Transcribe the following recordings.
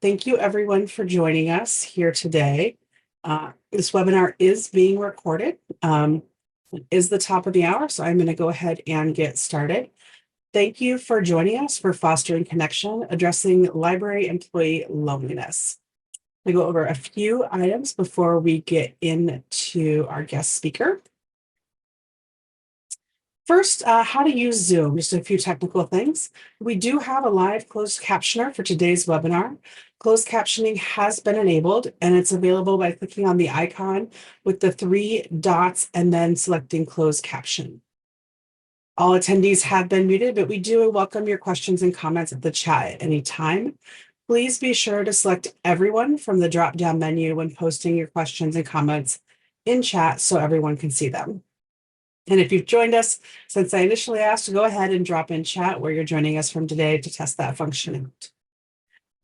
Thank you everyone for joining us here today. This webinar is being recorded. It is the top of the hour, so I'm going to go ahead and get started. Thank you for joining us for Fostering Connection, addressing library employee loneliness. I go over a few items before we get into our guest speaker. First, how to use Zoom, just a few technical things. We do have a live closed captioner for today's webinar. Closed captioning has been enabled and it's available by clicking on the icon with the 3 dots and then selecting closed caption. All attendees have been muted, but we do welcome your questions and comments at the chat at any time. Please be sure to select everyone from the drop-down menu when posting your questions and comments in chat so everyone can see them. And if you've joined us since I initially asked, go ahead and drop in chat where you're joining us from today to test that function out.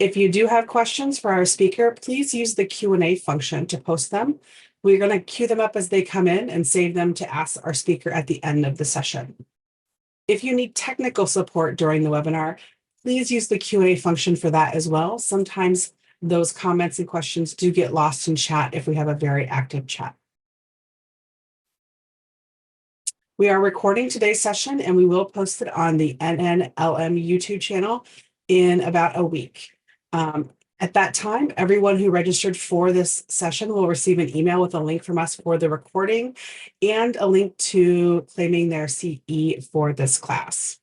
If you do have questions for our speaker, please use the Q&A function to post them. We're going to queue them up as they come in and save them to ask our speaker at the end of the session. If you need technical support during the webinar, please use the Q&A function for that as well. Sometimes those comments and questions do get lost in chat if we have a very active chat. We are recording today's session and we will post it on the NNLM YouTube channel in about a week. At that time, everyone who registered for this session will receive an email with a link from us for the recording and a link to claiming their CE for this class.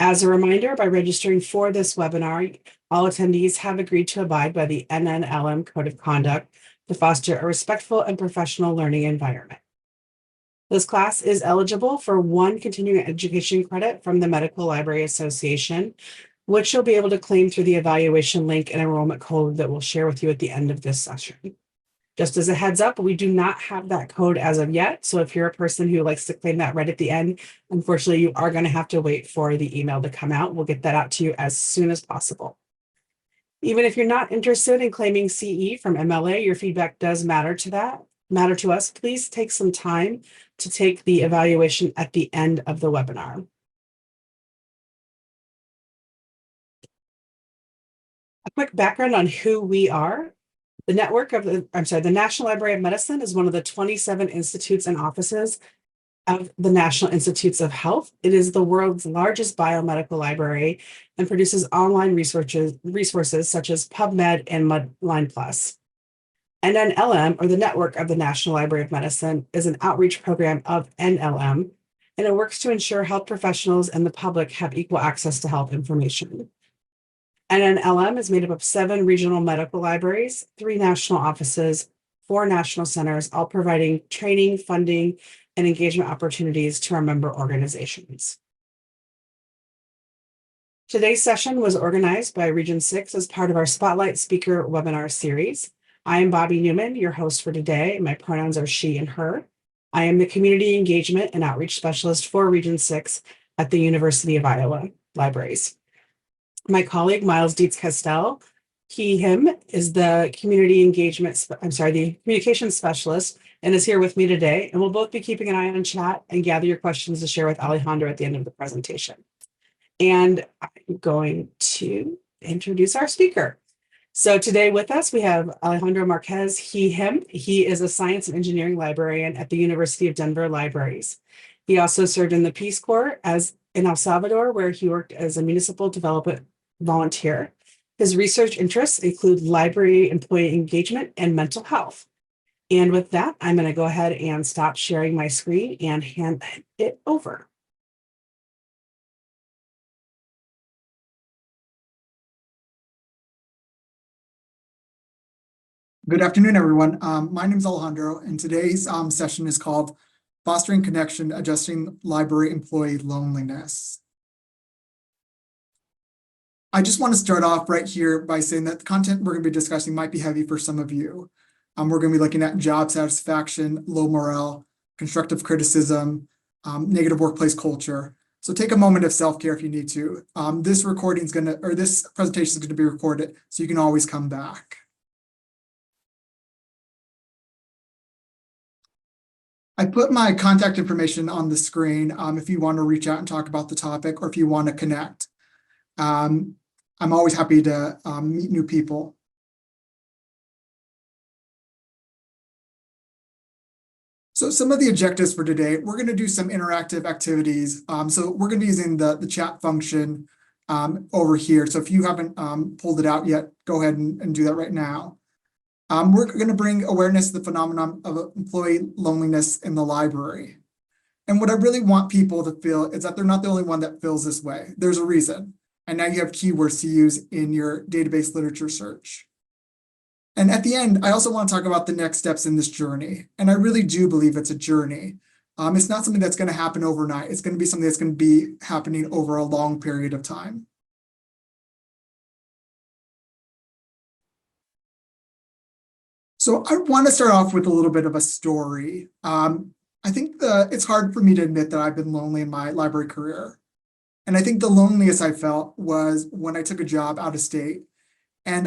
As a reminder, by registering for this webinar, all attendees have agreed to abide by the NNLM Code of Conduct to foster a respectful and professional learning environment. This class is eligible for 1 continuing education credit from the Medical Library Association, which you'll be able to claim through the evaluation link and enrollment code that we'll share with you at the end of this session. Just as a heads up, we do not have that code as of yet. So if you're a person who likes to claim that right at the end, unfortunately, you are going to have to wait for the email to come out. We'll get that out to you as soon as possible. Even if you're not interested in claiming CE from MLA, your feedback does matter to us. Please take some time to take the evaluation at the end of the webinar. A quick background on who we are. The National Library of Medicine is one of the 27 institutes and offices of the National Institutes of Health. It is the world's largest biomedical library and produces online resources such as PubMed and MedlinePlus. NNLM, or the Network of the National Library of Medicine, is an outreach program of NLM, and it works to ensure health professionals and the public have equal access to health information. NNLM is made up of 7 regional medical libraries, 3 national offices, 4 national centers, all providing training, funding, and engagement opportunities to our member organizations. Today's session was organized by Region 6 as part of our Spotlight Speaker webinar series. I am Bobby Newman, your host for today. My pronouns are she and her. I am the Community Engagement and Outreach Specialist for Region 6 at the University of Iowa Libraries. My colleague, Miles Dietz-Castell, him, is the the Communications Specialist and is here with me today. And we'll both be keeping an eye on chat and gather your questions to share with Alejandro at the end of the presentation. And I'm going to introduce our speaker. So today with us, we have Alejandro Marquez, him. He is a science and engineering librarian at the University of Denver Libraries. He also served in the Peace Corps in El Salvador, where he worked as a municipal development volunteer. His research interests include library employee engagement and mental health. And with that, I'm going to go ahead and stop sharing my screen and hand it over. Good afternoon, everyone. My name is Alejandro, and today's session is called Fostering Connection, Addressing Library Employee Loneliness. I just want to start off right here by saying that the content we're going to be discussing might be heavy for some of you. We're going to be looking at job satisfaction, low morale, constructive criticism, negative workplace culture. So take a moment of self-care if you need to. This presentation is going to be recorded, so you can always come back. I put my contact information on the screen if you want to reach out and talk about the topic or if you want to connect. I'm always happy to meet new people. So some of the objectives for today, we're going to do some interactive activities. So we're going to be using the chat function over here. So if you haven't pulled it out yet, go ahead and do that right now. We're going to bring awareness to the phenomenon of employee loneliness in the library. And what I really want people to feel is that they're not the only one that feels this way. There's a reason. And now you have keywords to use in your database literature search. And at the end, I also want to talk about the next steps in this journey. And I really do believe it's a journey. It's not something that's going to happen overnight. It's going to be something that's going to be happening over a long period of time. So I want to start off with a little bit of a story. I think it's hard for me to admit that I've been lonely in my library career. And I think the loneliest I felt was when I took a job out of state and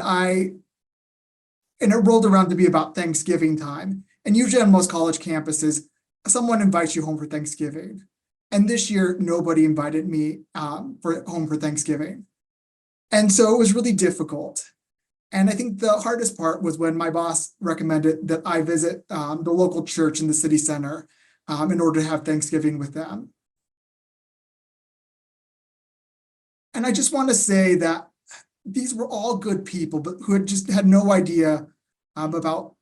it rolled around to be about Thanksgiving time. And usually on most college campuses, someone invites you home for Thanksgiving. And this year, nobody invited me home for Thanksgiving. And so it was really difficult. And I think the hardest part was when my boss recommended that I visit the local church in the city center in order to have Thanksgiving with them. And I just want to say that these were all good people, but who had no idea about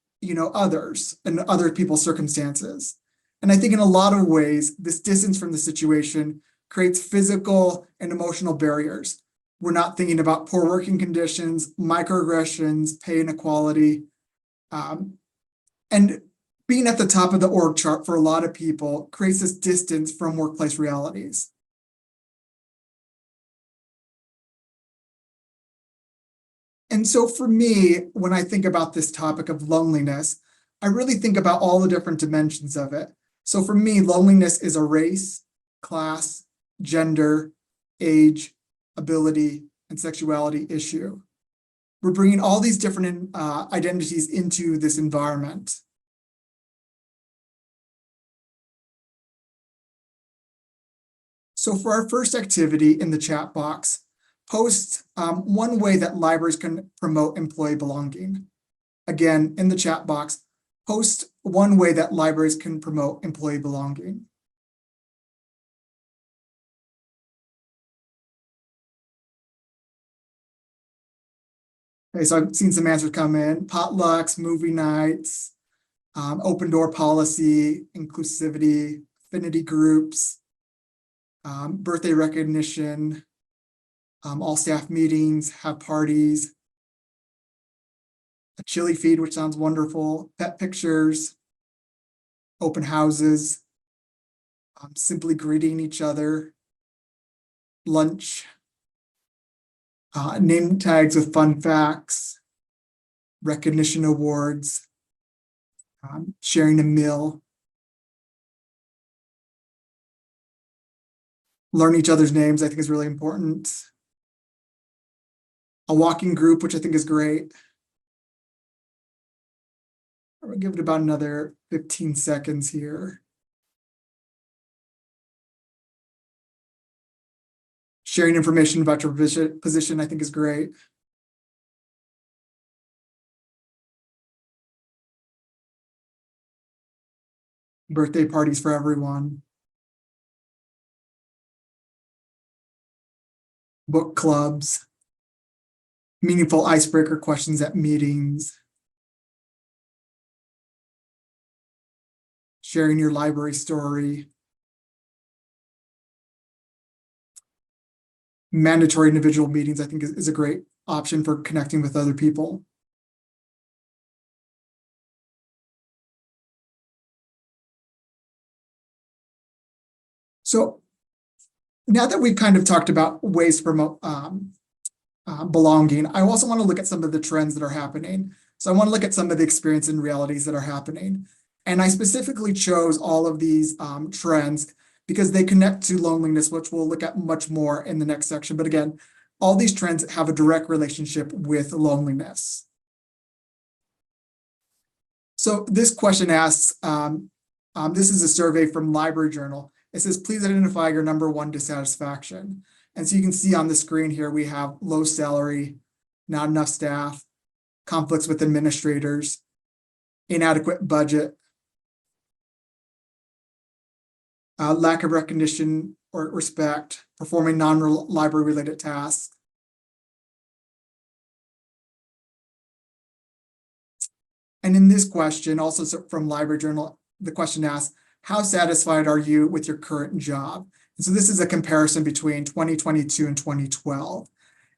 others and other people's circumstances. And I think in a lot of ways, this distance from the situation creates physical and emotional barriers. We're not thinking about poor working conditions, microaggressions, pay inequality. And being at the top of the org chart for a lot of people creates this distance from workplace realities. And so for me, when I think about this topic of loneliness, I really think about all the different dimensions of it. So for me, loneliness is a race, class, gender, age, ability, and sexuality issue. We're bringing all these different identities into this environment. So for our first activity in the chat box, post one way that libraries can promote employee belonging. Again, in the chat box, post one way that libraries can promote employee belonging. Okay, so I've seen some answers come in. Potlucks, movie nights, open door policy, inclusivity, affinity groups, birthday recognition, all staff meetings, have parties, a chili feed, which sounds wonderful, pet pictures, open houses, simply greeting each other, lunch, name tags with fun facts, recognition awards, sharing a meal, learn each other's names, I think is really important. A walking group, which I think is great. I'm gonna give it about another 15 seconds here. Sharing information about your position, I think is great. Birthday parties for everyone. Book clubs. Meaningful icebreaker questions at meetings. Sharing your library story. Mandatory individual meetings, I think, is a great option for connecting with other people. So now that we've kind of talked about ways to promote belonging, I also want to look at some of the trends that are happening. So I want to look at some of the experience and realities that are happening. And I specifically chose all of these trends because they connect to loneliness, which we'll look at much more in the next section. But again, all these trends have a direct relationship with loneliness. So this question asks, this is a survey from Library Journal. It says, please identify your number one dissatisfaction. And so you can see on the screen here, we have low salary, not enough staff, conflicts with administrators, inadequate budget, lack of recognition or respect, performing non-library related tasks. And in this question, also from Library Journal, the question asks, how satisfied are you with your current job? And so this is a comparison between 2022 and 2012.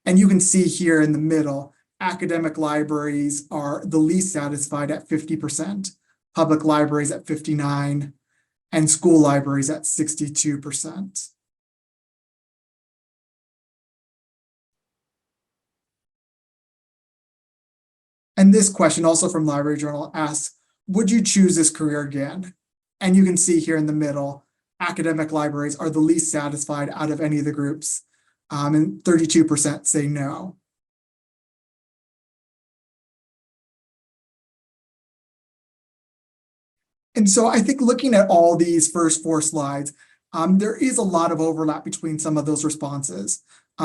And you can see here in the middle, academic libraries are the least satisfied at 50%, public libraries at 59%, and school libraries at 62%. And this question, also from Library Journal, asks, would you choose this career again? And you can see here in the middle, academic libraries are the least satisfied out of any of the groups, and 32% say no. And so I think looking at all these first 4 slides, there is a lot of overlap between some of those responses.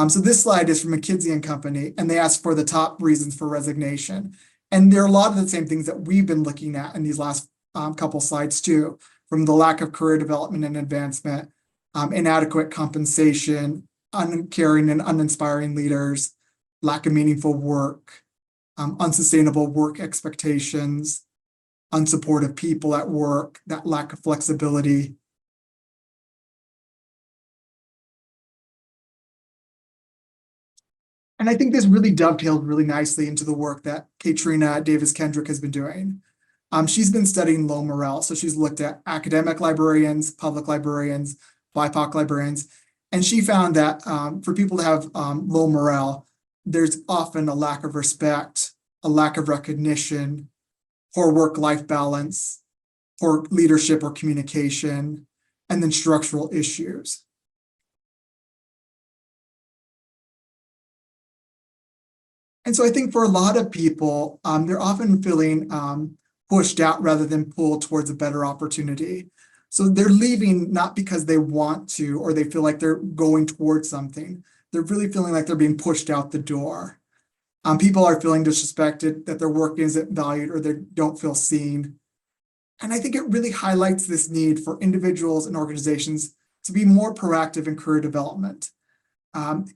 So this slide is from McKinsey & Company, and they asked for the top reasons for resignation. And there are a lot of the same things that we've been looking at in these last couple slides too, from the lack of career development and advancement, inadequate compensation, uncaring and uninspiring leaders, lack of meaningful work, unsustainable work expectations, unsupportive people at work, that lack of flexibility. And I think this really dovetailed really nicely into the work that Katrina Davis Kendrick has been doing. She's been studying low morale. So she's looked at academic librarians, public librarians, BIPOC librarians, and she found that for people to have low morale, there's often a lack of respect, a lack of recognition, poor work-life balance, poor leadership or communication, and then structural issues. And so I think for a lot of people, they're often feeling pushed out rather than pulled towards a better opportunity. So they're leaving not because they want to, or they feel like they're going towards something. They're really feeling like they're being pushed out the door. People are feeling disrespected, that their work isn't valued, or they don't feel seen. And I think it really highlights this need for individuals and organizations to be more proactive in career development.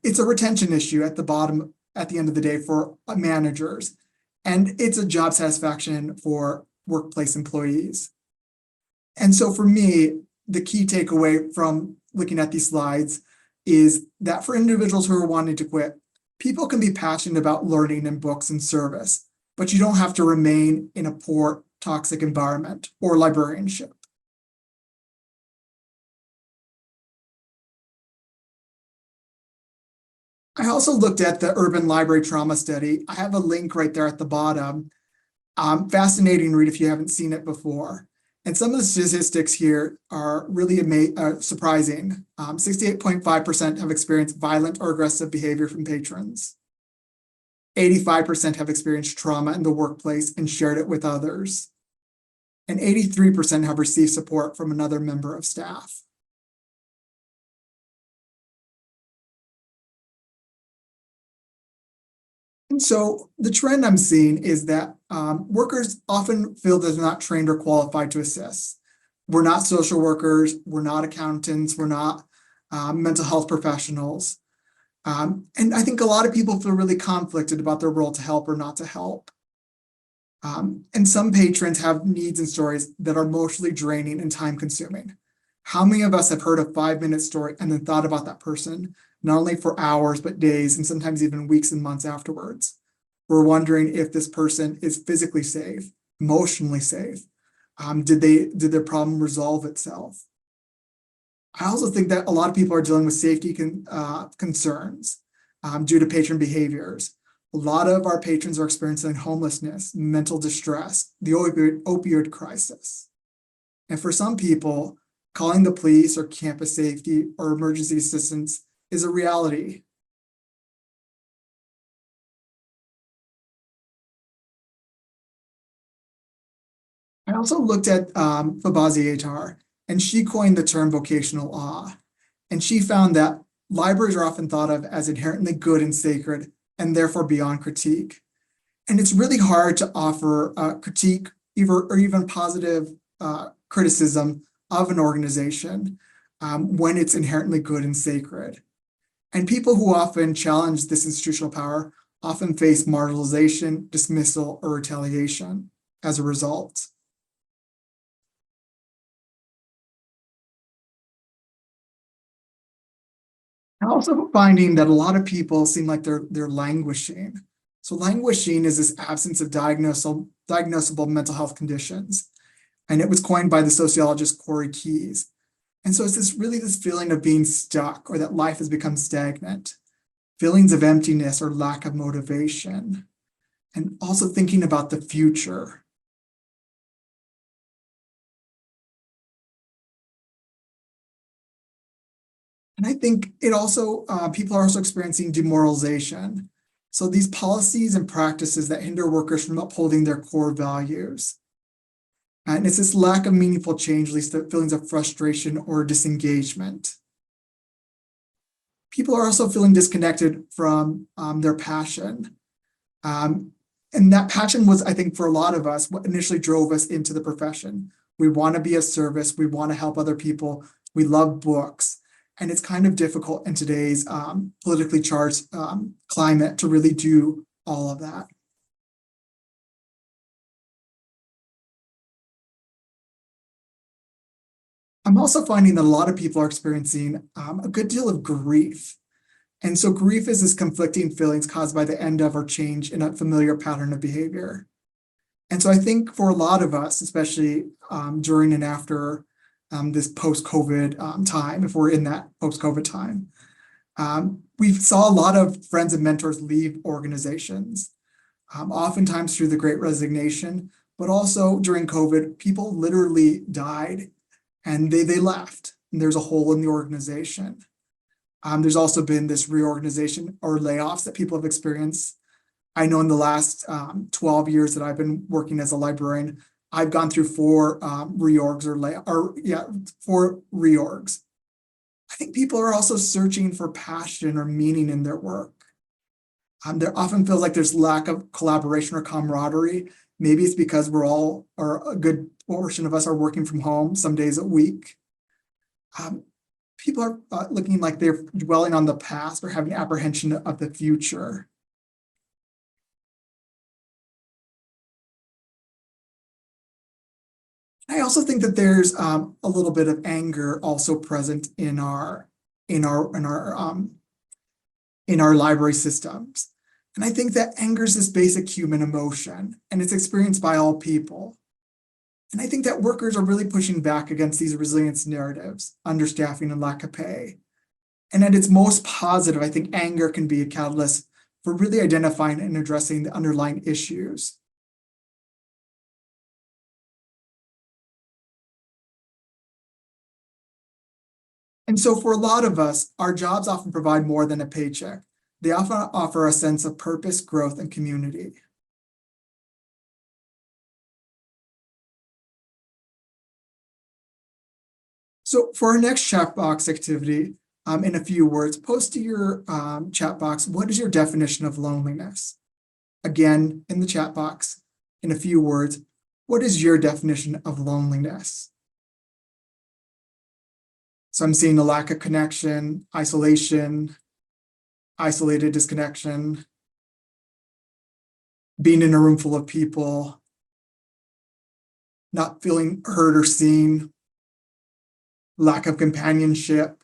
It's a retention issue at the bottom, at the end of the day, for managers, and it's a job satisfaction for workplace employees. And so for me, the key takeaway from looking at these slides is that for individuals who are wanting to quit, people can be passionate about learning in books and service, but you don't have to remain in a poor, toxic environment or librarianship. I also looked at the Urban Library Trauma Study. I have a link right there at the bottom. Fascinating read if you haven't seen it before. And some of the statistics here are really surprising. 68.5% have experienced violent or aggressive behavior from patrons. 85% have experienced trauma in the workplace and shared it with others. And 83% have received support from another member of staff. And so the trend I'm seeing is that workers often feel that they're not trained or qualified to assist. We're not social workers, we're not accountants, we're not mental health professionals. And I think a lot of people feel really conflicted about their role to help or not to help. And some patrons have needs and stories that are emotionally draining and time consuming. How many of us have heard a 5-minute story and then thought about that person, not only for hours, but days, and sometimes even weeks and months afterwards? We're wondering if this person is physically safe, emotionally safe. Did their problem resolve itself? I also think that a lot of people are dealing with safety concerns due to patron behaviors. A lot of our patrons are experiencing homelessness, mental distress, the opioid crisis. And for some people, calling the police or campus safety or emergency assistance is a reality. I also looked at Fabazi Aitar, and she coined the term vocational awe. And she found that libraries are often thought of as inherently good and sacred, and therefore beyond critique. And it's really hard to offer critique or even positive criticism of an organization when it's inherently good and sacred. And people who often challenge this institutional power often face marginalization, dismissal, or retaliation as a result. I'm also finding that a lot of people seem like they're languishing. So languishing is this absence of diagnosable mental health conditions. And it was coined by the sociologist Corey Keyes. And so it's this feeling of being stuck or that life has become stagnant, feelings of emptiness or lack of motivation, and also thinking about the future. And I think it also, people are also experiencing demoralization. So these policies and practices that hinder workers from upholding their core values. And it's this lack of meaningful change leads to feelings of frustration or disengagement. People are also feeling disconnected from their passion. And that passion was, I think, for a lot of us, what initially drove us into the profession. We want to be of service. We want to help other people. We love books. And it's kind of difficult in today's politically charged climate to really do all of that. I'm also finding that a lot of people are experiencing a good deal of grief. And so grief is this conflicting feelings caused by the end of or change in a familiar pattern of behavior. And so I think for a lot of us, especially during and after this post-COVID time, if we're in that post-COVID time, we saw a lot of friends and mentors leave organizations, oftentimes through the Great Resignation, but also during COVID, people literally died and they left. And there's a hole in the organization. There's also been this reorganization or layoffs that people have experienced. I know in the last 12 years that I've been working as a librarian, I've gone through 4 reorgs four reorgs. I think people are also searching for passion or meaning in their work. There often feels like there's lack of collaboration or camaraderie. Maybe it's because or a good portion of us are working from home some days a week. People are looking like they're dwelling on the past or having apprehension of the future. I also think that there's a little bit of anger also present in our library systems. And I think that anger is this basic human emotion, and it's experienced by all people. And I think that workers are really pushing back against these resilience narratives, understaffing and lack of pay. And at its most positive, I think anger can be a catalyst for really identifying and addressing the underlying issues. And so for a lot of us, our jobs often provide more than a paycheck. They often offer a sense of purpose, growth, and community. So for our next chat box activity, in a few words, post to your chat box, what is your definition of loneliness? Again, in the chat box, in a few words, what is your definition of loneliness? So I'm seeing a lack of connection, isolation, isolated disconnection, being in a room full of people, not feeling heard or seen, lack of companionship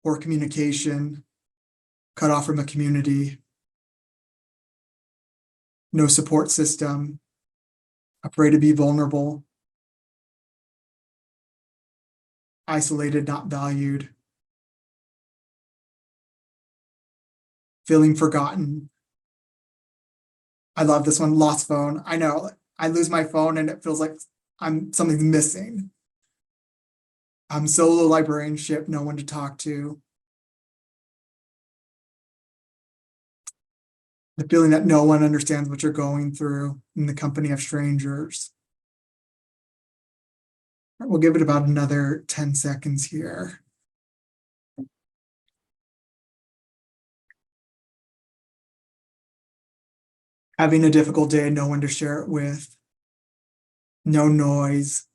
or communication, cut off from a community, no support system, afraid to be vulnerable, isolated, not valued, feeling forgotten. I love this one, lost phone. I know, I lose my phone and it feels like something's missing. Solo librarianship, no one to talk to. The feeling that no one understands what you're going through in the company of strangers. We'll give it about another 10 seconds here. having a difficult day, no one to share it with, no noise,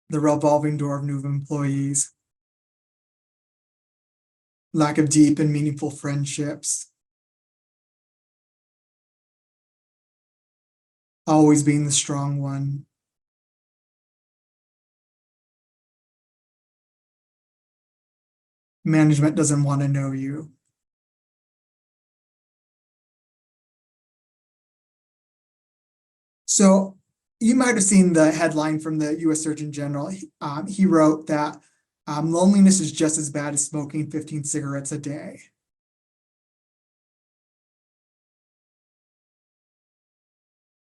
the revolving door of new employees, lack of deep and meaningful friendships, always being the strong one. Management doesn't want to know you. So you might have seen the headline from the US Surgeon General. He wrote that loneliness is just as bad as smoking 15 cigarettes a day.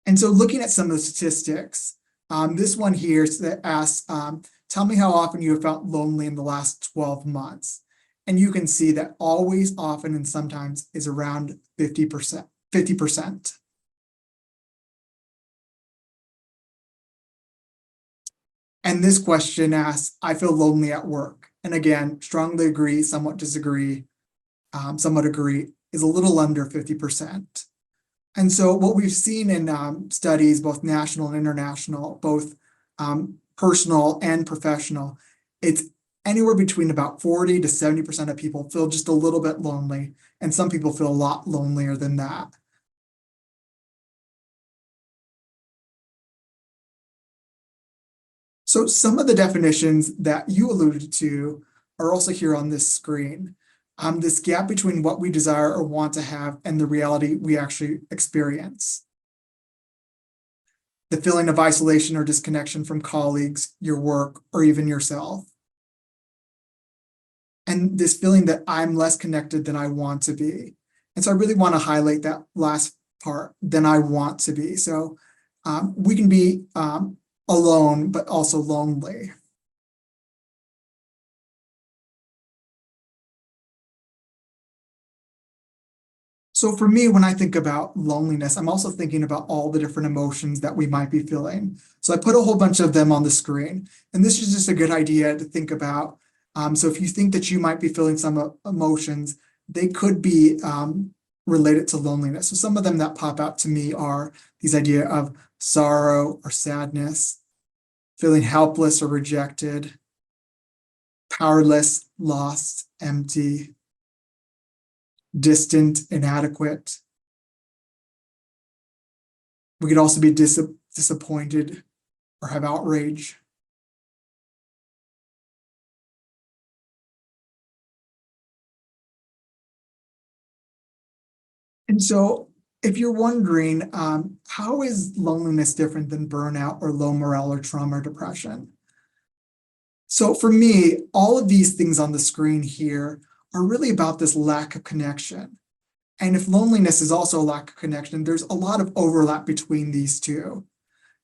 And so looking at some of the statistics, this one here asks, tell me how often you have felt lonely in the last 12 months. And you can see that always, often, and sometimes is around 50%. 50%. And this question asks, I feel lonely at work. And again, strongly agree, somewhat disagree, somewhat agree, is a little under 50%. And so what we've seen in studies, both national and international, both personal and professional, it's anywhere between about 40 to 70% of people feel just a little bit lonely, and some people feel a lot lonelier than that. So some of the definitions that you alluded to are also here on this screen. This gap between what we desire or want to have and the reality we actually experience. The feeling of isolation or disconnection from colleagues, your work, or even yourself. And this feeling that I'm less connected than I want to be. And so I really want to highlight that last part, than I want to be. So we can be alone, but also lonely. So for me, when I think about loneliness, I'm also thinking about all the different emotions that we might be feeling. So I put a whole bunch of them on the screen, and this is just a good idea to think about. So if you think that you might be feeling some emotions, they could be related to loneliness. So some of them that pop out to me are these idea of sorrow or sadness, feeling helpless or rejected, powerless, lost, empty, distant, inadequate. We could also be disappointed or have outrage. And so if you're wondering, how is loneliness different than burnout or low morale or trauma or depression? So for me, all of these things on the screen here are really about this lack of connection. And if loneliness is also a lack of connection, there's a lot of overlap between these two.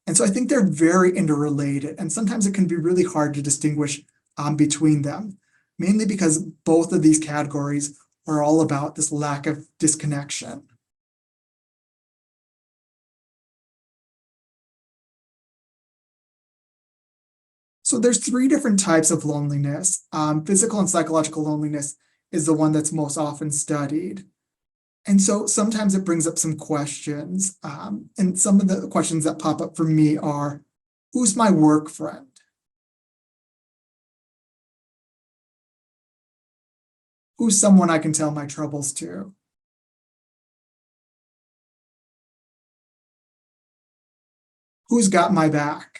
And so I think they're very interrelated, and sometimes it can be really hard to distinguish between them, mainly because both of these categories are all about this lack of disconnection. So there's three different types of loneliness. Physical and psychological loneliness is the one that's most often studied. And so sometimes it brings up some questions. And some of the questions that pop up for me are, who's my work friend? Who's someone I can tell my troubles to? Who's got my back?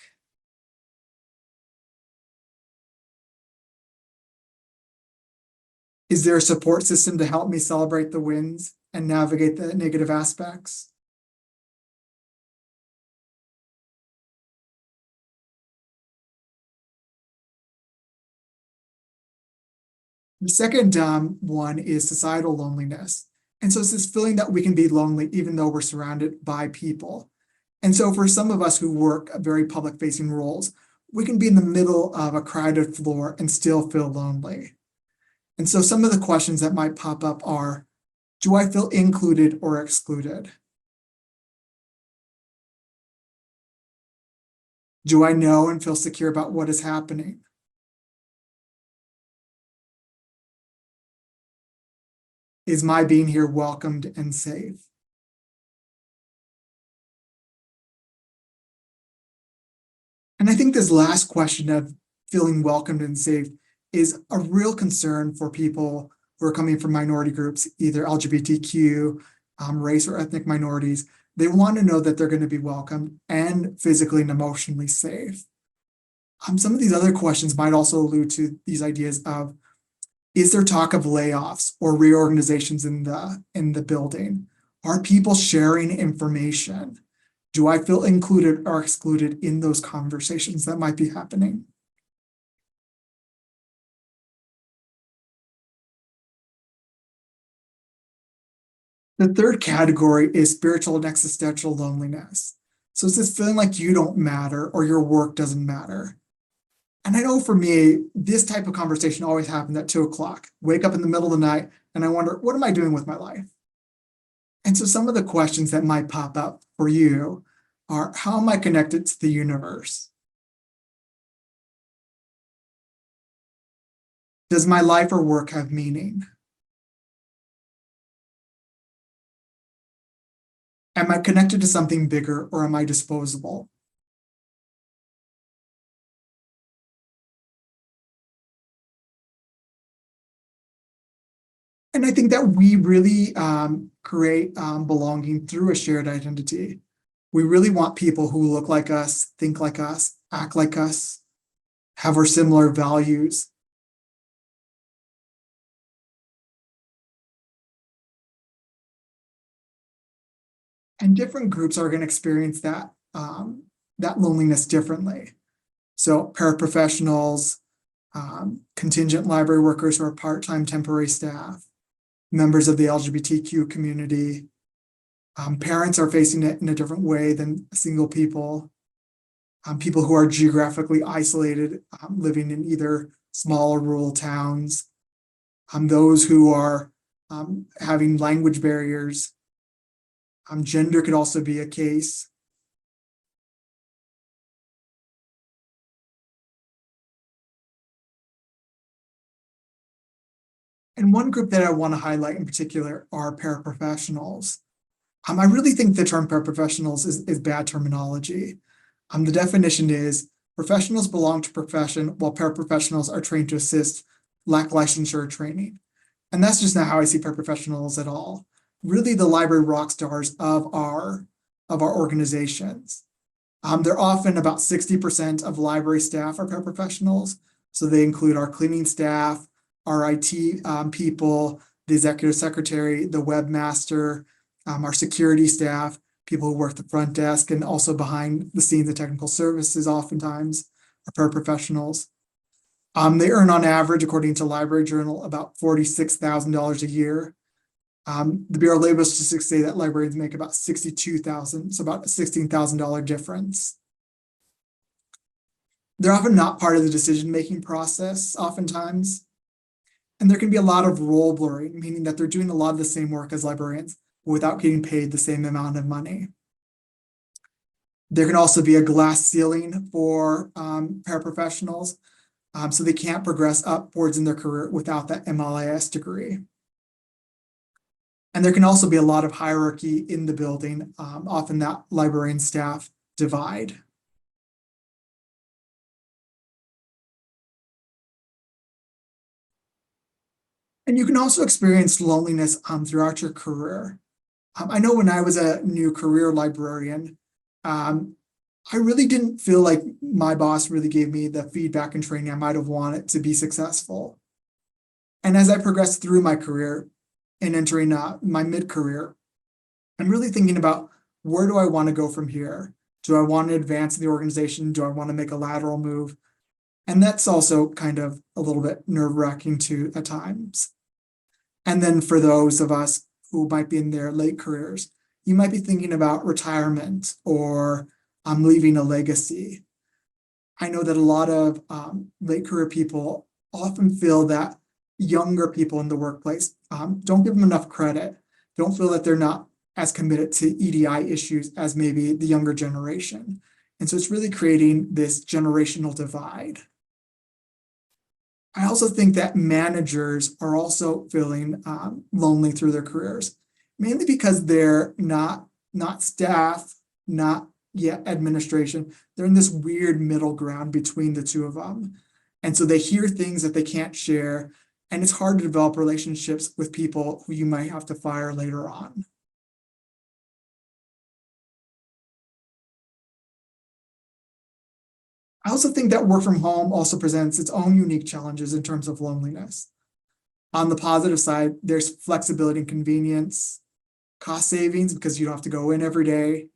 Is there a support system to help me celebrate the wins and navigate the negative aspects? The second one is societal loneliness. And so it's this feeling that we can be lonely even though we're surrounded by people. And so for some of us who work very public facing roles, we can be in the middle of a crowded floor and still feel lonely. And so some of the questions that might pop up are, do I feel included or excluded? Do I know and feel secure about what is happening? Is my being here welcomed and safe? And I think this last question of feeling welcomed and safe is a real concern for people who are coming from minority groups, either LGBTQ, race or ethnic minorities. They want to know that they're going to be welcomed and physically and emotionally safe. Some of these other questions might also allude to these ideas of, is there talk of layoffs or reorganizations in the building? Are people sharing information? Do I feel included or excluded in those conversations that might be happening? The third category is spiritual and existential loneliness. So it's this feeling like you don't matter or your work doesn't matter. And I know for me, this type of conversation always happens at 2:00. Wake up in the middle of the night and I wonder, what am I doing with my life? And so some of the questions that might pop up for you are, how am I connected to the universe? Does my life or work have meaning? Am I connected to something bigger or am I disposable? And I think that we really create belonging through a shared identity. We really want people who look like us, think like us, act like us, have our similar values. And different groups are going to experience that loneliness differently. So paraprofessionals, contingent library workers who are part-time temporary staff, members of the LGBTQ community. Parents are facing it in a different way than single people. People who are geographically isolated, living in either small or rural towns. Those who are having language barriers. Gender could also be a case. And one group that I want to highlight in particular are paraprofessionals. I really think the term paraprofessionals is bad terminology. The definition is professionals belong to profession while paraprofessionals are trained to assist, lack licensure training. And that's just not how I see paraprofessionals at all. Really the library rock stars of our organizations. They're often about 60% of library staff are paraprofessionals. So they include our cleaning staff, our IT people, the executive secretary, the webmaster, our security staff, people who work the front desk, and also behind the scenes, the technical services oftentimes are paraprofessionals. They earn on average, according to Library Journal, about $46,000 a year. The Bureau of Labor Statistics say that librarians make about $62,000, so about a $16,000 difference. They're often not part of the decision-making process, oftentimes. And there can be a lot of role blurring, meaning that they're doing a lot of the same work as librarians without getting paid the same amount of money. There can also be a glass ceiling for paraprofessionals, so they can't progress upwards in their career without that MLIS degree. And there can also be a lot of hierarchy in the building, often that librarian staff divide. And you can also experience loneliness throughout your career. I know when I was a new career librarian, I really didn't feel like my boss really gave me the feedback and training I might have wanted to be successful. And as I progressed through my career and entering my mid-career, I'm really thinking about, where do I want to go from here? Do I want to advance in the organization? Do I want to make a lateral move? And that's also kind of a little bit nerve-wracking too at times. And then for those of us who might be in their late careers, you might be thinking about retirement or leaving a legacy. I know that a lot of late career people often feel that younger people in the workplace don't give them enough credit, don't feel that they're not as committed to EDI issues as maybe the younger generation. And so it's really creating this generational divide. I also think that managers are also feeling lonely through their careers, mainly because they're not staff, not yet administration. They're in this weird middle ground between the two of them. And so they hear things that they can't share, and it's hard to develop relationships with people who you might have to fire later on. I also think that work from home also presents its own unique challenges in terms of loneliness. On the positive side, there's flexibility and convenience, cost savings because you don't have to go in every day.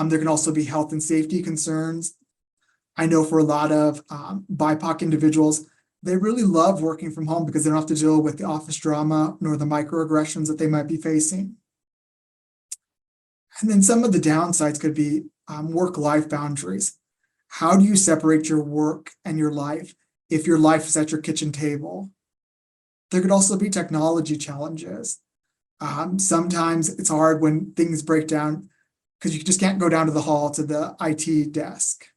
There can also be health and safety concerns. I know for a lot of BIPOC individuals, they really love working from home because they don't have to deal with the office drama nor the microaggressions that they might be facing. And then some of the downsides could be work-life boundaries. How do you separate your work and your life if your life is at your kitchen table? There could also be technology challenges. Sometimes it's hard when things break down because you just can't go down to the hall to the IT desk.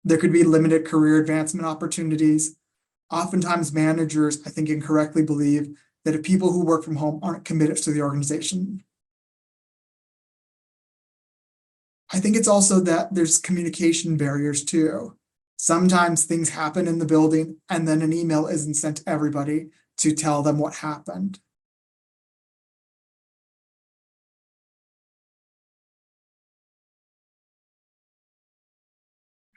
There could be limited career advancement opportunities. Oftentimes managers, I think, incorrectly believe that if people who work from home aren't committed to the organization. I think it's also that there's communication barriers too. Sometimes things happen in the building and then an email isn't sent to everybody to tell them what happened.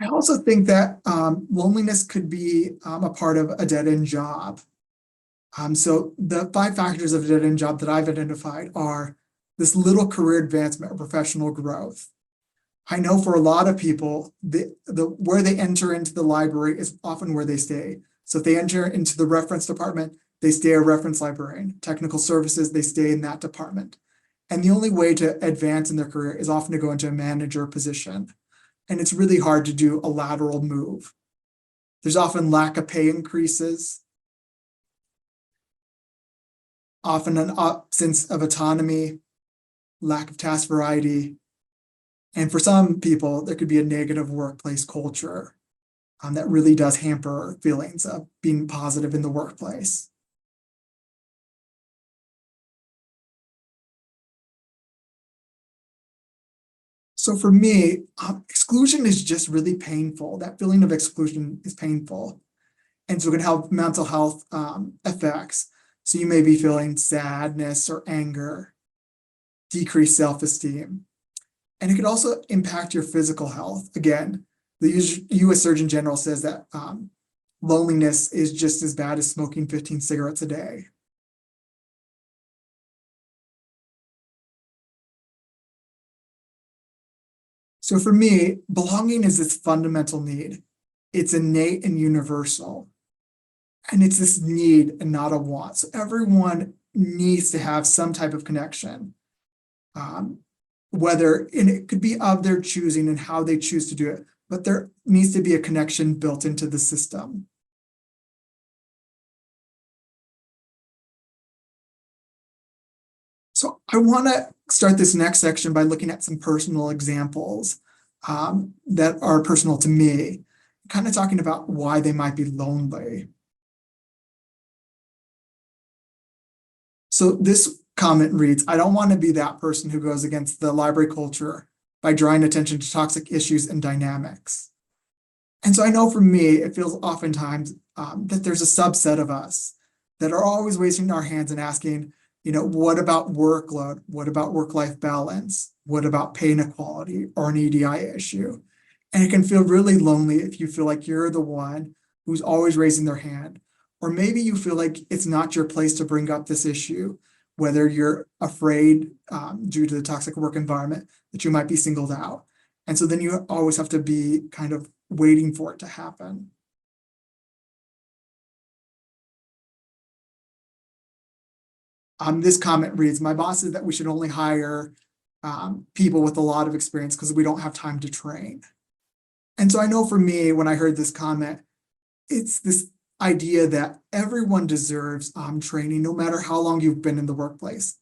I also think that loneliness could be a part of a dead-end job. So the 5 factors of a dead-end job that I've identified are this little career advancement or professional growth. I know for a lot of people, where they enter into the library is often where they stay. So if they enter into the reference department, they stay a reference librarian. Technical services, they stay in that department. And the only way to advance in their career is often to go into a manager position. And it's really hard to do a lateral move. There's often lack of pay increases, often an absence of autonomy, lack of task variety. And for some people, there could be a negative workplace culture that really does hamper feelings of being positive in the workplace. So for me, exclusion is just really painful. That feeling of exclusion is painful. And so it can have mental health effects. So you may be feeling sadness or anger, decreased self-esteem. And it could also impact your physical health. Again, the US Surgeon General says that loneliness is just as bad as smoking 15 cigarettes a day. So for me, belonging is this fundamental need. It's innate and universal. And it's this need and not a want. So everyone needs to have some type of connection. And it could be of their choosing and how they choose to do it, but there needs to be a connection built into the system. So I want to start this next section by looking at some personal examples that are personal to me, kind of talking about why they might be lonely. So this comment reads, I don't want to be that person who goes against the library culture by drawing attention to toxic issues and dynamics. And so I know for me, it feels oftentimes that there's a subset of us that are always wasting our hands and asking, what about workload? What about work-life balance? What about pay inequality or an EDI issue? And it can feel really lonely if you feel like you're the one who's always raising their hand. Or maybe you feel like it's not your place to bring up this issue, whether you're afraid due to the toxic work environment that you might be singled out. And so then you always have to be kind of waiting for it to happen. This comment reads, my boss said that we should only hire people with a lot of experience because we don't have time to train. And so I know for me, when I heard this comment, it's this idea that everyone deserves training, no matter how long you've been in the workplace.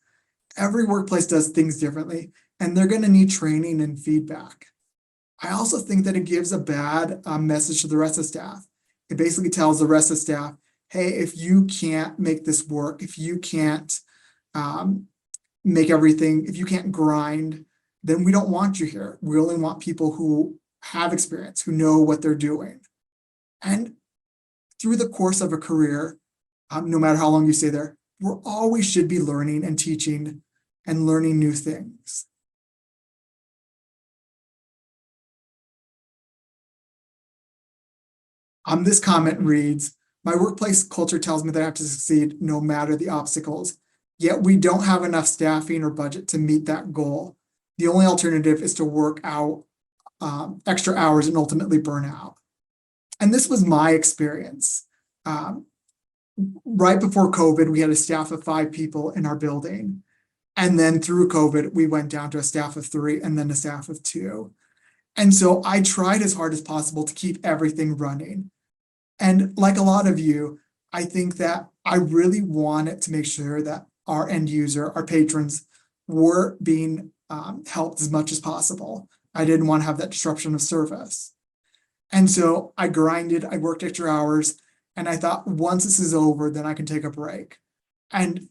Every workplace does things differently, and they're going to need training and feedback. I also think that it gives a bad message to the rest of staff. It basically tells the rest of staff, hey, if you can't make this work, if you can't make everything, if you can't grind, then we don't want you here. We only want people who have experience, who know what they're doing. And through the course of a career, no matter how long you stay there, we're always should be learning and teaching and learning new things. This comment reads, my workplace culture tells me that I have to succeed no matter the obstacles, yet we don't have enough staffing or budget to meet that goal. The only alternative is to work out extra hours and ultimately burn out. And this was my experience. Right before COVID, we had a staff of 5 people in our building. And then through COVID, we went down to a staff of 3 and then a staff of 2. And so I tried as hard as possible to keep everything running. And like a lot of you, I think that I really wanted to make sure that our end user, our patrons, were being helped as much as possible. I didn't want to have that disruption of service. And so I grinded, I worked extra hours, and I thought once this is over, then I can take a break. And,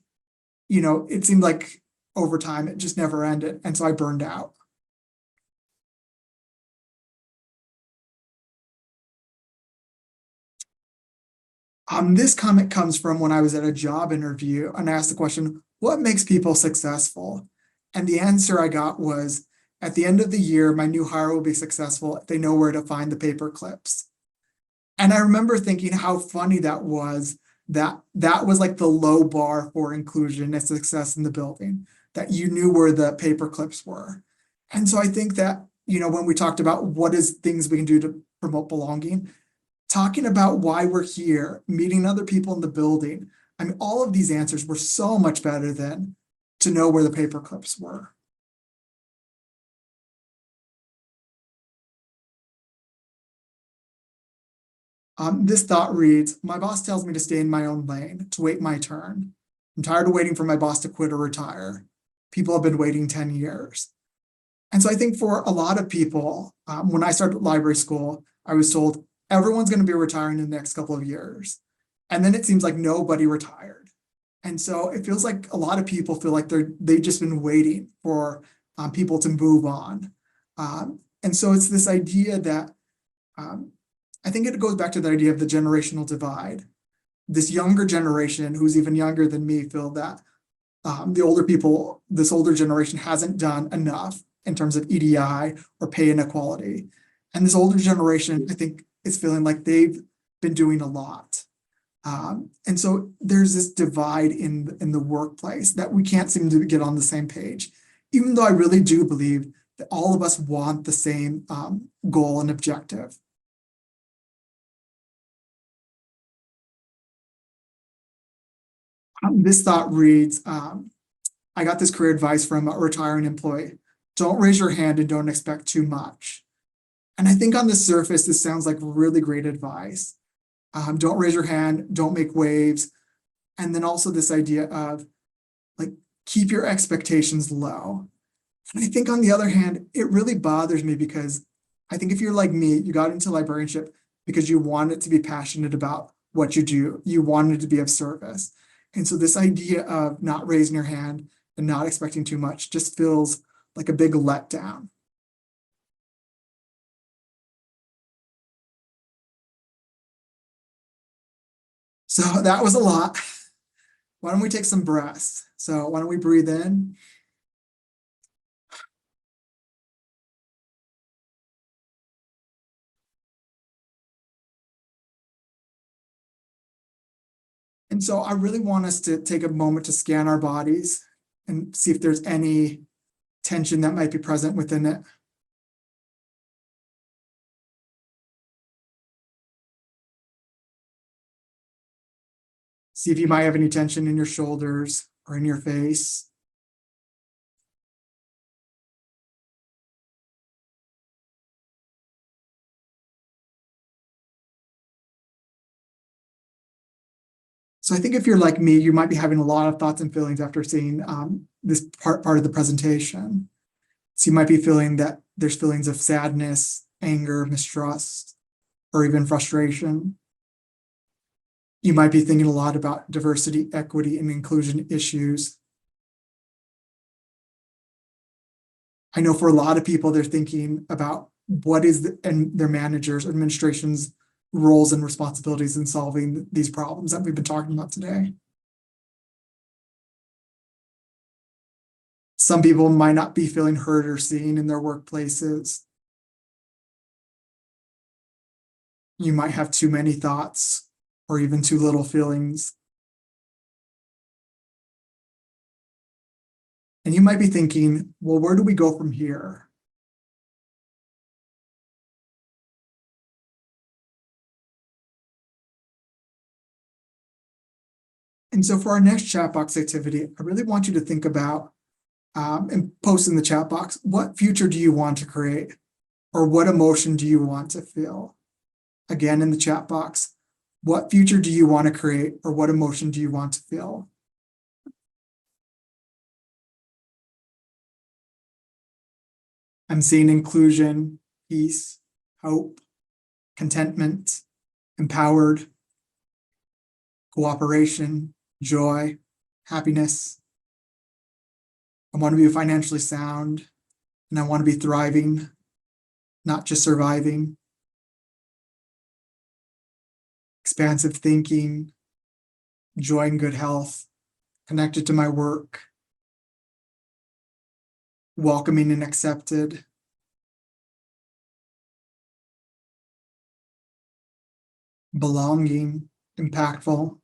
you know, it seemed like over time, it just never ended. And so I burned out. This comment comes from when I was at a job interview and I asked the question, what makes people successful? And the answer I got was, at the end of the year, my new hire will be successful if they know where to find the paper clips. And I remember thinking how funny that was, that was like the low bar for inclusion and success in the building, that you knew where the paper clips were. And so I think that, you know, when we talked about what is things we can do to promote belonging, talking about why we're here, meeting other people in the building, I mean, all of these answers were so much better than to know where the paper clips were. This thought reads, my boss tells me to stay in my own lane, to wait my turn. I'm tired of waiting for my boss to quit or retire. People have been waiting 10 years. And so I think for a lot of people, when I started library school, I was told everyone's going to be retiring in the next couple of years. And then it seems like nobody retired. And so it feels like a lot of people feel like they've just been waiting for people to move on. And so it's this idea that I think it goes back to the idea of the generational divide. This younger generation, who's even younger than me, feel that the older people, this older generation hasn't done enough in terms of EDI or pay inequality. And this older generation, I think, is feeling like they've been doing a lot. And so there's this divide in the workplace that we can't seem to get on the same page, even though I really do believe that all of us want the same goal and objective. This thought reads, I got this career advice from a retiring employee. Don't raise your hand and don't expect too much. And I think on the surface, this sounds like really great advice. Don't raise your hand, don't make waves. And then also this idea of like, keep your expectations low. And I think on the other hand, it really bothers me because I think if you're like me, you got into librarianship because you wanted to be passionate about what you do. You wanted to be of service. And so this idea of not raising your hand and not expecting too much just feels like a big letdown. So that was a lot. Why don't we take some breaths? So why don't we breathe in? And so I really want us to take a moment to scan our bodies and see if there's any tension that might be present within it. See if you might have any tension in your shoulders or in your face. So I think if you're like me, you might be having a lot of thoughts and feelings after seeing this part of the presentation. So you might be feeling that there's feelings of sadness, anger, mistrust, or even frustration. You might be thinking a lot about diversity, equity, and inclusion issues. I know for a lot of people, they're thinking about what is and their managers, administration's roles and responsibilities in solving these problems that we've been talking about today. Some people might not be feeling heard or seen in their workplaces. You might have too many thoughts or even too little feelings. And you might be thinking, well, where do we go from here? And so for our next chat box activity, I really want you to think about and post in the chat box, what future do you want to create? Or what emotion do you want to feel? Again, in the chat box, what future do you want to create or what emotion do you want to feel? I'm seeing inclusion, peace, hope, contentment, empowered, cooperation, joy, happiness. I want to be financially sound and I want to be thriving, not just surviving. Expansive thinking, joy and good health, connected to my work, welcoming and accepted, belonging, impactful,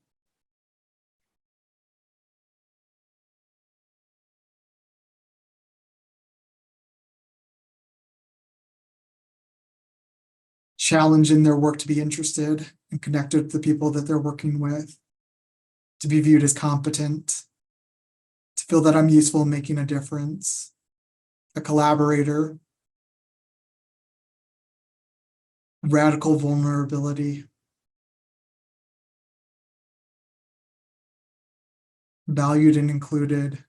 challenge in their work to be interested and connected to the people that they're working with, to be viewed as competent, to feel that I'm useful in making a difference, a collaborator, radical vulnerability, valued and included,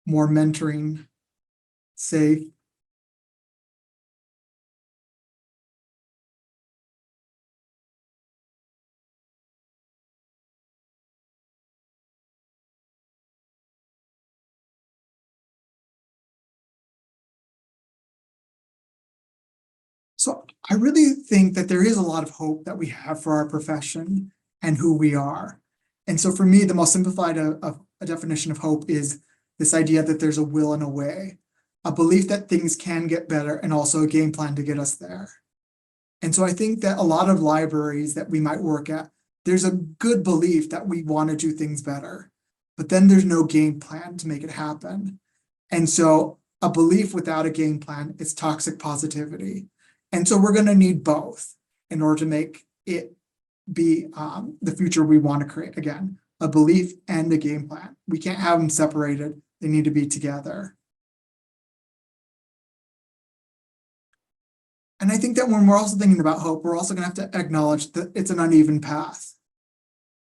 more mentoring, safe, so I really think that there is a lot of hope that we have for our profession and who we are. And so for me, the most simplified a definition of hope is this idea that there's a will and a way, a belief that things can get better and also a game plan to get us there. And so I think that a lot of libraries that we might work at, there's a good belief that we want to do things better, but then there's no game plan to make it happen. And so a belief without a game plan is toxic positivity. And so we're going to need both in order to make it be the future we want to create. Again, a belief and a game plan. We can't have them separated. They need to be together. And I think that when we're also thinking about hope, we're also going to have to acknowledge that it's an uneven path.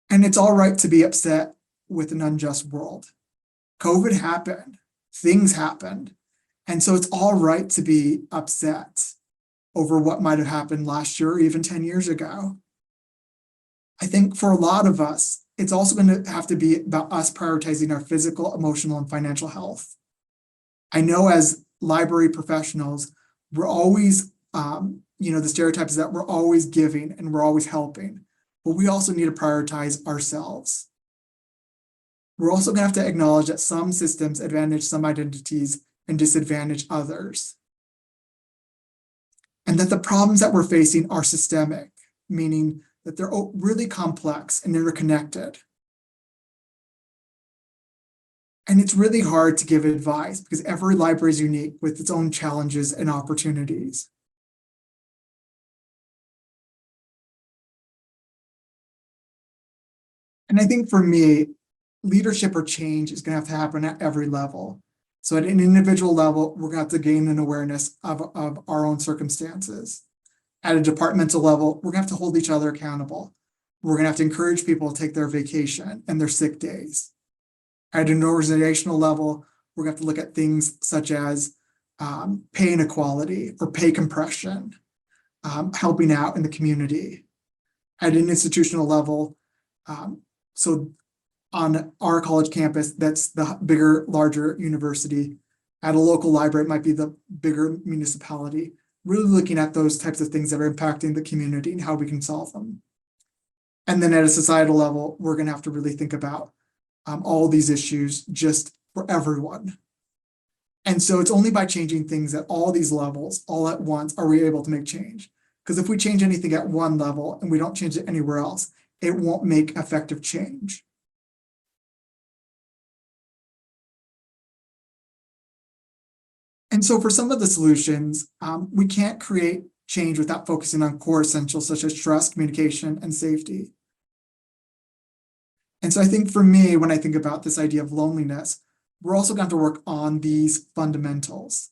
And it's all right to be upset with an unjust world. COVID happened, things happened. And so it's all right to be upset over what might have happened last year or even 10 years ago. I think for a lot of us, it's also going to have to be about us prioritizing our physical, emotional, and financial health. I know as library professionals, we're always, the stereotype is that we're always giving and we're always helping, but we also need to prioritize ourselves. We're also going to have to acknowledge that some systems advantage some identities and disadvantage others. And that the problems that we're facing are systemic, meaning that they're really complex and interconnected. And it's really hard to give advice because every library is unique with its own challenges and opportunities. And I think for me, leadership or change is going to happen at every level. So at an individual level, we're going to have to gain an awareness of our own circumstances. At a departmental level, we're going to have to hold each other accountable. We're going to have to encourage people to take their vacation and their sick days. At an organizational level, we're going to have to look at things such as pay inequality or pay compression, helping out in the community. At an institutional level, so on our college campus, that's the bigger, larger university. At a local library, it might be the bigger municipality. Really looking at those types of things that are impacting the community and how we can solve them. And then at a societal level, we're going to have to really think about all these issues just for everyone. And so it's only by changing things at all these levels, all at once, are we able to make change. Because if we change anything at one level and we don't change it anywhere else, it won't make effective change. And so for some of the solutions, we can't create change without focusing on core essentials such as trust, communication, and safety. And so I think for me, when I think about this idea of loneliness, we're also going to work on these fundamentals.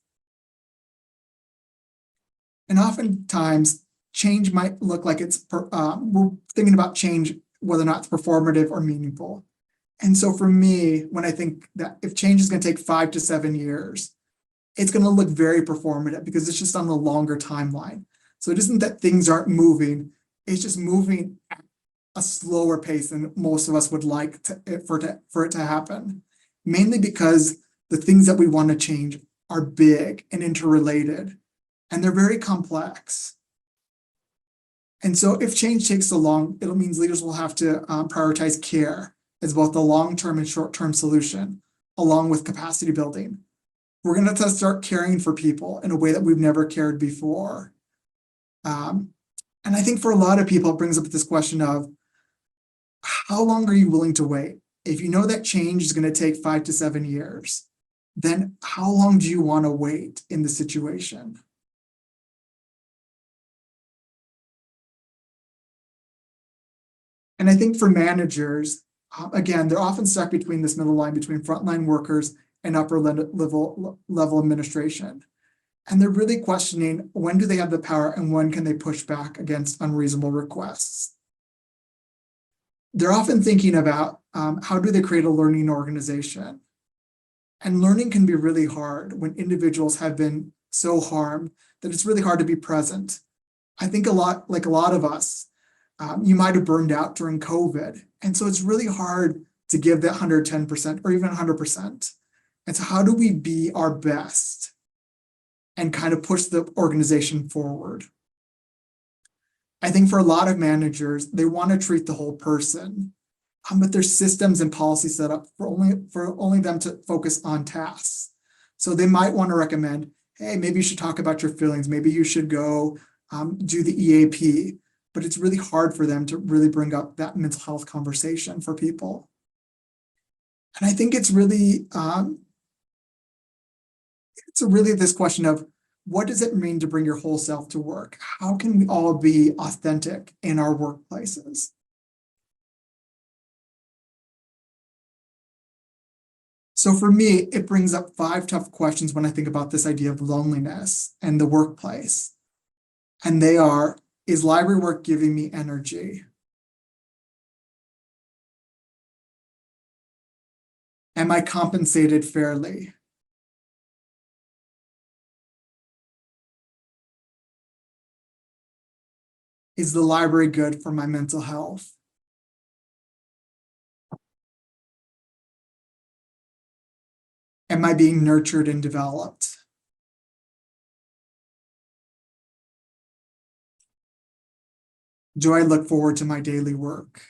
And oftentimes, change might look like we're thinking about change, whether or not it's performative or meaningful. And so for me, when I think that if change is going to take 5 to 7 years, it's going to look very performative because it's just on a longer timeline. So it isn't that things aren't moving, it's just moving at a slower pace than most of us would like for it to happen. Mainly because the things that we want to change are big and interrelated, and they're very complex. And so if change takes so long, it means leaders will have to prioritize care as both the long-term and short-term solution, along with capacity building. We're going to start caring for people in a way that we've never cared before. And I think for a lot of people, it brings up this question of, how long are you willing to wait? If you know that change is going to take 5 to 7 years, then how long do you want to wait in the situation? And I think for managers, again, they're often stuck between this middle line between frontline workers and upper level administration. And they're really questioning, when do they have the power and when can they push back against unreasonable requests? They're often thinking about how do they create a learning organization? And learning can be really hard when individuals have been so harmed that it's really hard to be present. I think like a lot of us, you might have burned out during COVID. And so it's really hard to give that 110% or even 100%. And so how do we be our best and kind of push the organization forward? I think for a lot of managers, they want to treat the whole person, but there's systems and policies set up for only them to focus on tasks. So they might want to recommend, hey, maybe you should talk about your feelings. Maybe you should go do the EAP. But it's really hard for them to really bring up that mental health conversation for people. And I think it's really this question of, what does it mean to bring your whole self to work? How can we all be authentic in our workplaces? So for me, it brings up 5 tough questions when I think about this idea of loneliness and the workplace. And they are, is library work giving me energy? Am I compensated fairly? Is the library good for my mental health? Am I being nurtured and developed? Do I look forward to my daily work?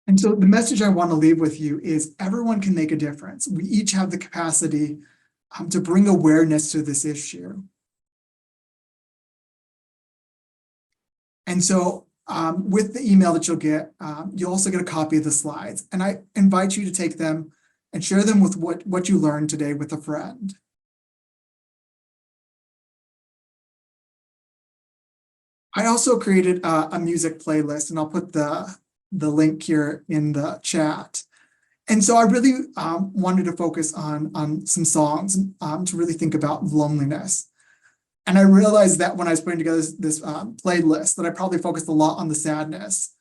And so the message I want to leave with you is everyone can make a difference. We each have the capacity to bring awareness to this issue. And so with the email that you'll get, you'll also get a copy of the slides. And I invite you to take them and share them with what you learned today with a friend. I also created a music playlist, and I'll put the link here in the chat. And so I really wanted to focus on some songs to really think about loneliness. And I realized that when I was putting together this playlist, that I probably focused a lot on the sadness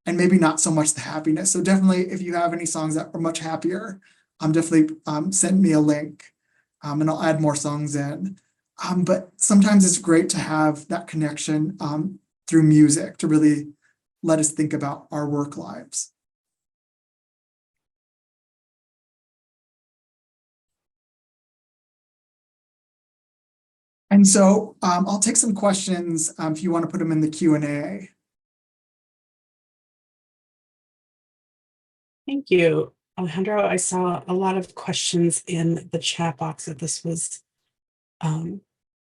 and maybe not so much the happiness. So definitely, if you have any songs that are much happier, definitely send me a link and I'll add more songs in. But sometimes it's great to have that connection through music to really let us think about our work lives. And so I'll take some questions if you want to put them in the Q&A. Thank you, Alejandro. I saw a lot of questions in the chat box that this was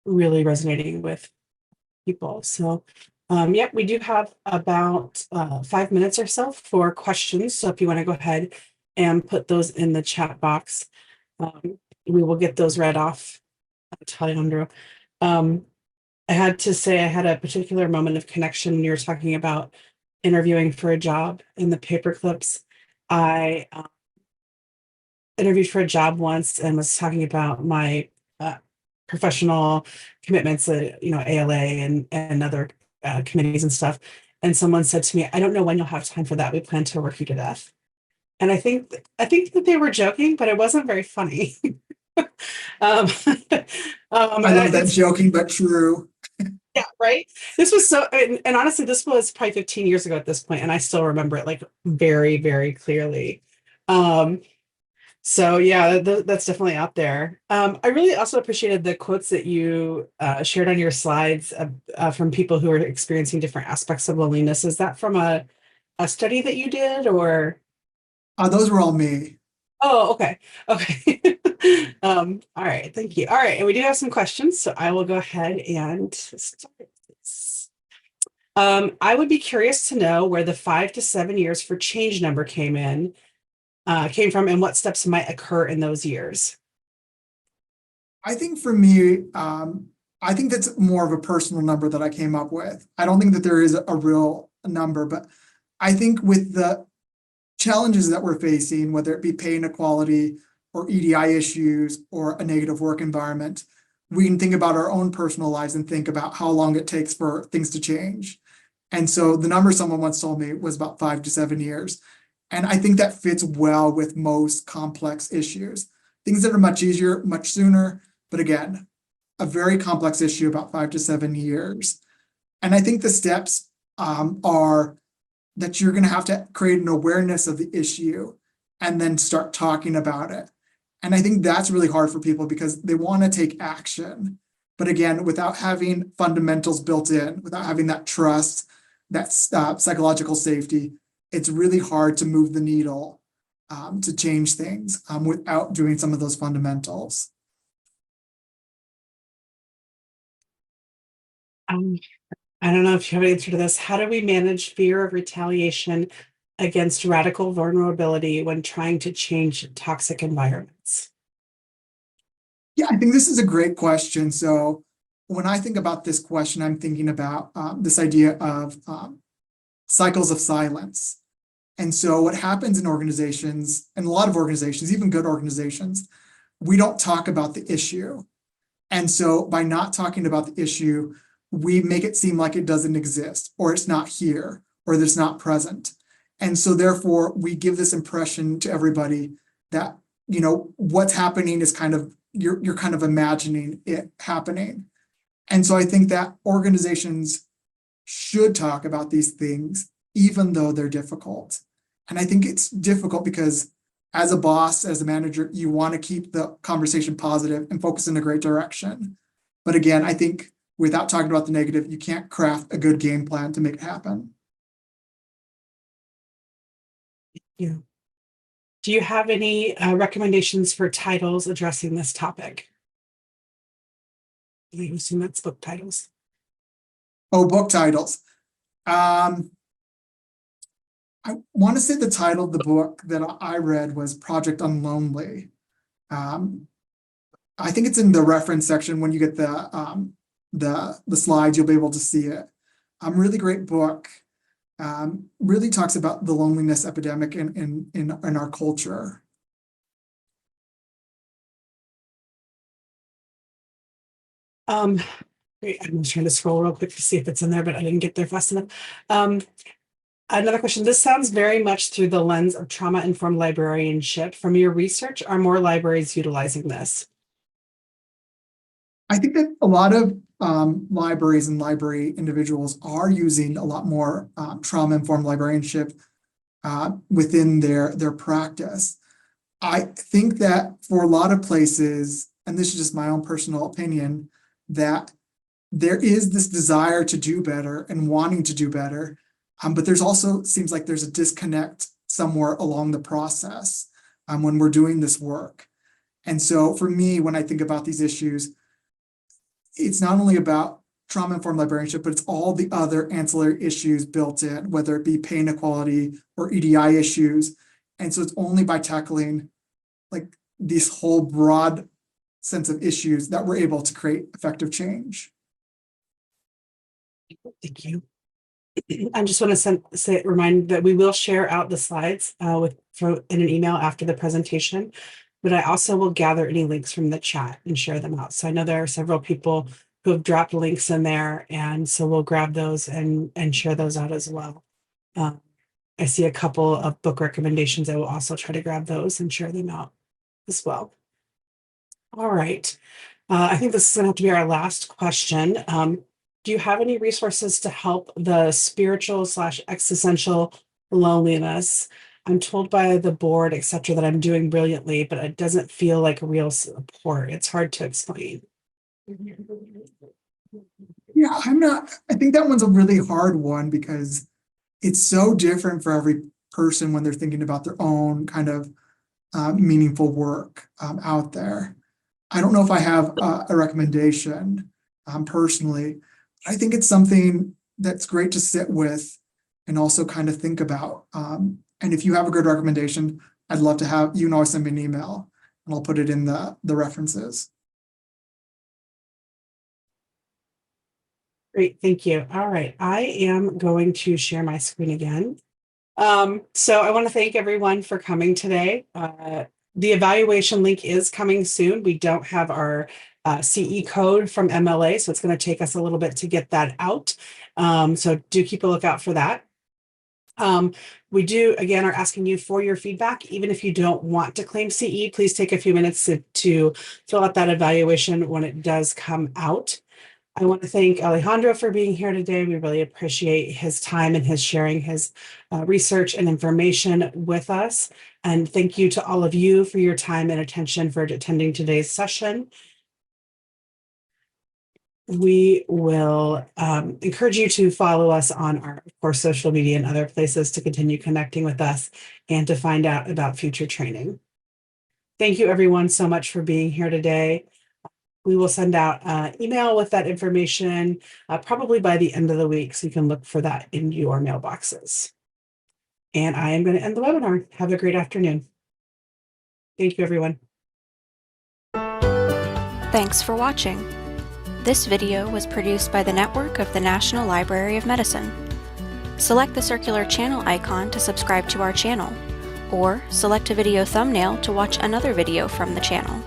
really resonating with people. So, yep, we do have about 5 minutes or so for questions. So if you want to go ahead and put those in the chat box, we will get those read off to Alejandro. I had to say I had a particular moment of connection when you were talking about interviewing for a job in the paper clips. I interviewed for a job once and was talking about my professional commitments, ALA and other committees and stuff. And someone said to me, "I don't know when you'll have time for that. We plan to work you to death." And I think that they were joking, but it wasn't very funny. um, I love that, joking but true. Yeah, right. This was so, and honestly, this was probably 15 years ago at this point, and I still remember it like very, very clearly. Um, so yeah, that's definitely out there. I really also appreciated the quotes that you shared on your slides from people who are experiencing different aspects of loneliness. Is that from a study that you did, or? Those were all me. Oh, okay. Okay. All right. Thank you. All right. And we do have some questions, so I will go ahead and start this. I would be curious to know where the 5 to 7 years for change number came from, and what steps might occur in those years. I think for me, I think that's more of a personal number that I came up with. I don't think that there is a real number, but I think with the challenges that we're facing, whether it be pay inequality or EDI issues or a negative work environment, we can think about our own personal lives and think about how long it takes for things to change. And so the number someone once told me was about 5 to 7 years. And I think that fits well with most complex issues. Things that are much easier, much sooner, but again, a very complex issue about 5 to 7 years. And I think the steps are that you're going to have to create an awareness of the issue and then start talking about it. And I think that's really hard for people because they want to take action. But again, without having fundamentals built in, without having that trust, that psychological safety, it's really hard to move the needle to change things without doing some of those fundamentals. I don't know if you have an answer to this. How do we manage fear of retaliation against radical vulnerability when trying to change toxic environments? Yeah, I think this is a great question. So when I think about this question, I'm thinking about this idea of cycles of silence. And so what happens in organizations, and a lot of organizations, even good organizations, we don't talk about the issue. And so by not talking about the issue, we make it seem like it doesn't exist, or it's not here, or that it's not present. And so therefore, we give this impression to everybody that, what's happening is kind of, you're kind of imagining it happening. And so I think that organizations should talk about these things, even though they're difficult. And I think it's difficult because as a boss, as a manager, you want to keep the conversation positive and focus in a great direction. But again, I think without talking about the negative, you can't craft a good game plan to make it happen. Yeah. Do you have any recommendations for titles addressing this topic? I assume that's book titles. Oh, book titles. I want to say the title of the book that I read was Project Unlonely. I think it's in the reference section. When you get the slides, you'll be able to see it. Really great book. Really talks about the loneliness epidemic in our culture. I'm just trying to scroll real quick to see if it's in there, but I didn't get there fast enough. Another question. This sounds very much through the lens of trauma-informed librarianship. From your research, are more libraries utilizing this? I think that a lot of libraries and library individuals are using a lot more trauma-informed librarianship within their practice. I think that for a lot of places, and this is just my own personal opinion, that there is this desire to do better and wanting to do better, but there's also seems like there's a disconnect somewhere along the process when we're doing this work. And so for me, when I think about these issues, it's not only about trauma-informed librarianship, but it's all the other ancillary issues built in, whether it be pay inequality or EDI issues. And so it's only by tackling like this whole broad sense of issues that we're able to create effective change. Thank you. I just want to remind that we will share out the slides in an email after the presentation, but I also will gather any links from the chat and share them out. So I know there are several people who have dropped links in there, and so we'll grab those and share those out as well. I see a couple of book recommendations. I will also try to grab those and share them out as well. All right. I think this is going to have to be our last question. Do you have any resources to help the spiritual/existential loneliness? I'm told by the board, etc., that I'm doing brilliantly, but it doesn't feel like real support. It's hard to explain. Yeah, I think that one's a really hard one because it's so different for every person when they're thinking about their own kind of meaningful work out there. I don't know if I have a recommendation personally. I think it's something that's great to sit with and also kind of think about. And if you have a good recommendation, I'd love to have, you can always send me an email and I'll put it in the references. Great, thank you. All right, I am going to share my screen again. So I want to thank everyone for coming today. The evaluation link is coming soon. We don't have our CE code from MLA, so it's going to take us a little bit to get that out. So do keep a lookout for that. We do, again, are asking you for your feedback. Even if you don't want to claim CE, please take a few minutes to fill out that evaluation when it does come out. I want to thank Alejandro for being here today. We really appreciate his time and his sharing his research and information with us. And thank you to all of you for your time and attention for attending today's session. We will encourage you to follow us on our, of course, social media and other places to continue connecting with us and to find out about future training. Thank you everyone so much for being here today. We will send out an email with that information probably by the end of the week, so you can look for that in your mailboxes. And I am going to end the webinar. Have a great afternoon. Thank you, everyone. Thanks for watching. This video was produced by the network of the National Library of Medicine. Select the circular channel icon to subscribe to our channel, or select a video thumbnail to watch another video from the channel.